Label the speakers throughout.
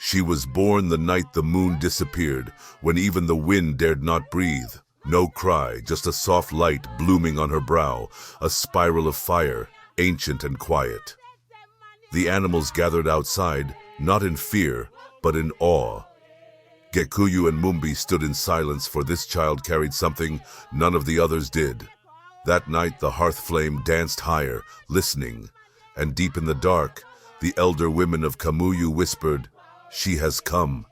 Speaker 1: She was born the night the moon disappeared, when even the wind dared not breathe. No cry, just a soft light blooming on her brow, a spiral of fire, ancient and quiet. The animals gathered outside, not in fear, but in awe. Gĩkũyũ and Mũmbi stood in silence, for this child carried something none of the others did. That night the hearth flame danced higher, listening, and deep in the dark, the elder women of Kamuyu whispered, "She has come,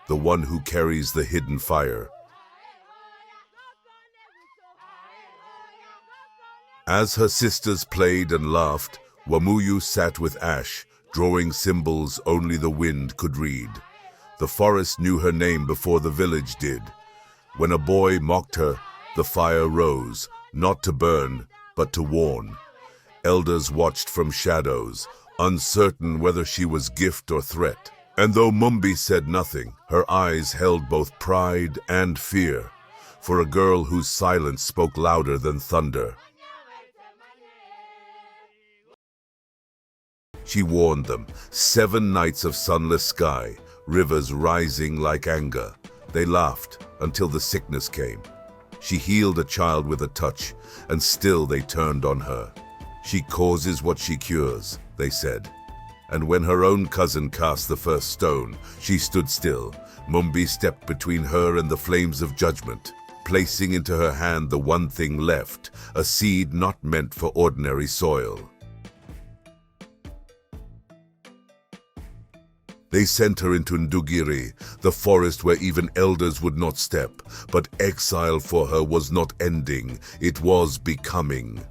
Speaker 1: the one who carries the hidden fire." As her sisters played and laughed, Wamũyũ sat with ash, drawing symbols only the wind could read. The forest knew her name before the village did. When a boy mocked her, the fire rose, not to burn, but to warn. Elders watched from shadows, uncertain whether she was gift or threat. And though Mũmbi said nothing, her eyes held both pride and fear, for a girl whose silence spoke louder than thunder. She warned them, 7 nights of sunless sky, rivers rising like anger. They laughed until the sickness came. She healed a child with a touch, and still they turned on her. She causes what she cures, they said. And when her own cousin cast the first stone, she stood still. Mũmbi stepped between her and the flames of judgment, placing into her hand the one thing left, a seed not meant for ordinary soil. They sent her into Ndugiri, the forest where even elders would not step. But exile for her was not ending, it was becoming.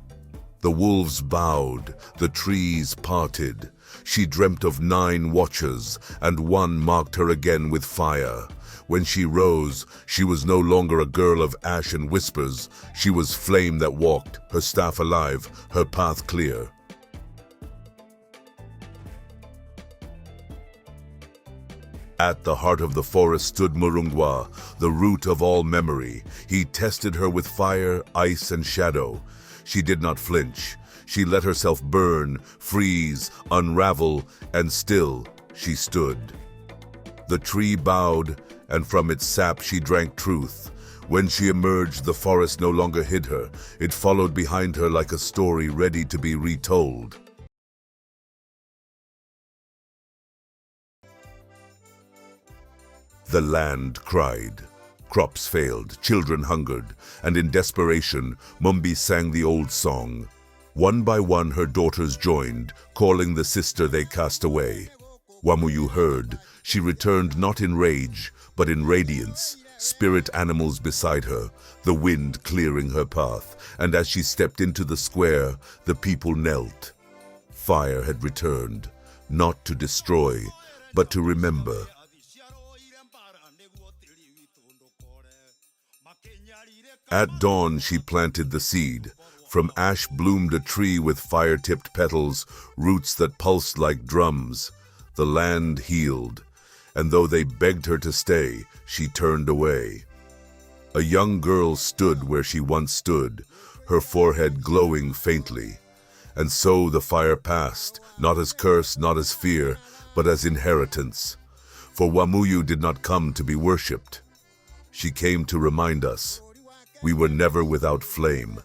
Speaker 1: The wolves bowed, the trees parted. She dreamt of 9 watchers, and one marked her again with fire. When she rose, she was no longer a girl of ash and whispers. She was flame that walked, her staff alive, her path clear. At the heart of the forest stood Murungwa, the root of all memory. He tested her with fire, ice, and shadow. She did not flinch. She let herself burn, freeze, unravel, and still she stood. The tree bowed, and from its sap she drank truth. When she emerged, the forest no longer hid her. It followed behind her like a story ready to be retold. The land cried. Crops failed, children hungered, and in desperation, Mũmbi sang the old song. One by one her daughters joined, calling the sister they cast away. Wamũyũ heard. She returned not in rage, but in radiance, spirit animals beside her, the wind clearing her path, and as she stepped into the square, the people knelt. Fire had returned, not to destroy, but to remember. At dawn she planted the seed. From ash bloomed a tree with fire-tipped petals, roots that pulsed like drums. The land healed, and though they begged her to stay, she turned away. A young girl stood where she once stood, her forehead glowing faintly. And so the fire passed, not as curse, not as fear, but as inheritance. For Wamũyũ did not come to be worshipped. She came to remind us, we were never without flame.